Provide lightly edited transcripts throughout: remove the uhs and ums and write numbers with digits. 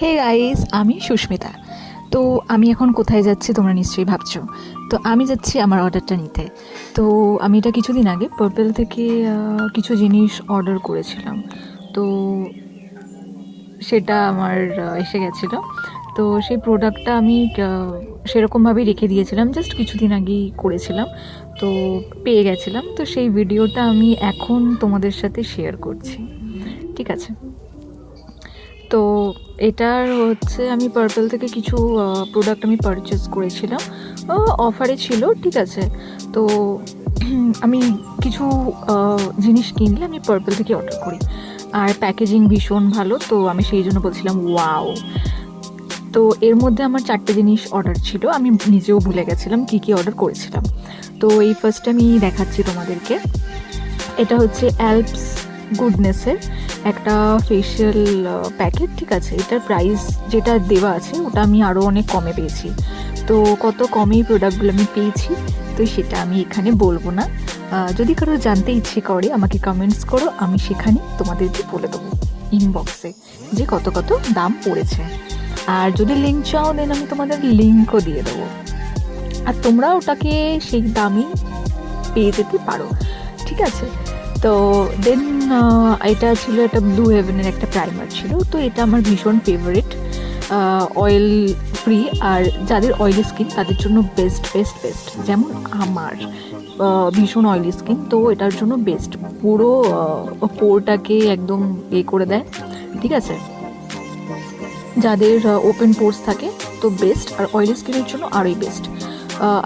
Hey guys, আমি সুস্মিতা। তো আমি এখন কোথায় যাচ্ছি তোমরা নিশ্চয়ই ভাবছো। তো আমি যাচ্ছি আমার অর্ডারটা নিতে। তো আমি এটা কিছুদিন আগে পার্পেল থেকে কিছু জিনিস অর্ডার করেছিলাম। তো সেটা আমার এসে গেছিলো। তো সেই প্রোডাক্টটা আমি সেরকমভাবেই রেখে দিয়েছিলাম, জাস্ট কিছুদিন আগেই করেছিলাম। তো পেয়ে গেছিলাম, তো সেই ভিডিওটা আমি এখন তোমাদের সাথে শেয়ার করছি। ঠিক আছে। তো এটার হচ্ছে আমি পার্পেল থেকে কিছু প্রোডাক্ট আমি পারচেস করেছিলাম, অফারে ছিল। ঠিক আছে। তো আমি কিছু জিনিস কিনলে আমি পার্পেল থেকে অর্ডার করি, আর প্যাকেজিং ভীষণ ভালো। তো আমি সেই জন্য বলছিলাম ওয়াও। তো এর মধ্যে আমার 4টে জিনিস অর্ডার ছিল, আমি নিজেও ভুলে গেছিলাম কী কী অর্ডার করেছিলাম। তো এই ফার্স্ট আমি দেখাচ্ছি তোমাদেরকে। এটা হচ্ছে অ্যালপস গুডনেসের একটা ফেশিয়াল প্যাকেট। ঠিক আছে। এটার প্রাইস যেটা দেওয়া আছে ওটা আমি আরও অনেক কমে পেয়েছি। তো কত কমে এই প্রোডাক্টগুলো আমি পেয়েছি তো সেটা আমি এখানে বলবো না। যদি কারো জানতে ইচ্ছে করে আমাকে কমেন্টস করো, আমি সেখানে তোমাদেরকে বলে দেবো ইনবক্সে যে কত কত দাম পড়েছে। আর যদি লিঙ্ক চাও দেন আমি তোমাদের লিঙ্কও দিয়ে দেবো, আর তোমরা ওটাকে সেই দামই পেয়ে যেতে পারো। ঠিক আছে। তো দেন এটা ছিল, একটা ব্লু হেভেনের একটা প্রাইমার ছিল। তো এটা আমার ভীষণ ফেভারিট, অয়েল ফ্রি, আর যাদের অয়েলি স্কিন তাদের জন্য বেস্ট বেস্ট বেস্ট। যেমন আমার ভীষণ অয়েলি স্কিন, তো এটার জন্য বেস্ট। পুরো পোরটাকে একদম করে দেয়। ঠিক আছে। যাদের ওপেন পোর্স থাকে তো বেস্ট, আর অয়েলি স্কিনের জন্য আরোই বেস্ট।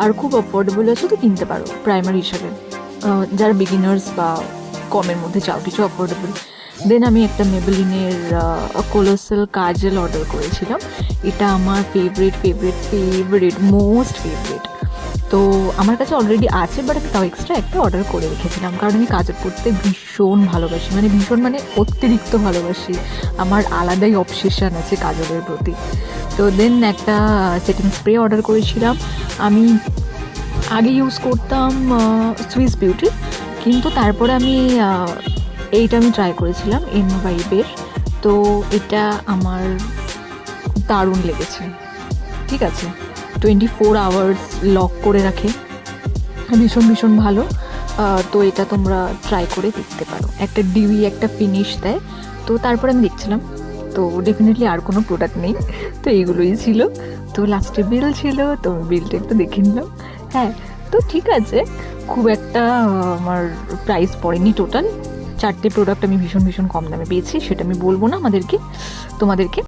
আর খুব অ্যাফোর্ডেবল আছে, তো কিনতে পারো প্রাইমার হিসাবে যারা বিগিনার্স বা কমের মধ্যে চাও কিছু অ্যাফোর্ডেবল। দেন আমি একটা মেবেলিনের কোলোসাল কাজেল অর্ডার করেছিলাম। এটা আমার favourite favourite favourite most favourite. তো আমার কাছে অলরেডি আছে, বাট আমি তাও এক্সট্রা একটা অর্ডার করে রেখেছিলাম, কারণ আমি কাজল পরতে ভীষণ ভালোবাসি, মানে ভীষণ মানে অতিরিক্ত ভালোবাসি। আমার আলাদাই অবসেশন আছে কাজলের প্রতি। তো দেন একটা সেটিং স্প্রে অর্ডার করেছিলাম। আমি আগে ইউজ করতাম সুইস বিউটি, কিন্তু তারপরে আমি এইটা আমি ট্রাই করেছিলাম এনভাইবের। তো এটা আমার দারুণ লেগেছে। ঠিক আছে। 24 আওয়ার্স লক করে রাখে, ভীষণ ভীষণ ভালো। তো এটা তোমরা ট্রাই করে দেখতে পারো, একটা ডিউই একটা ফিনিশ দেয়। তো তারপর আমি দেখছিলাম, তো ডেফিনেটলি আর কোনো প্রোডাক্ট নেই, তো এইগুলোই ছিল। তো লাস্টে বিল ছিল, তো বিলটা একটু দেখে নিলাম। হ্যাঁ, তো ঠিক আছে, খুব একটা আমার প্রাইস পড়েনি। টোটাল 4টে প্রোডাক্ট আমি ভীষণ ভীষণ কম দামে পেয়েছি, সেটা আমি বলবো না তোমাদেরকে।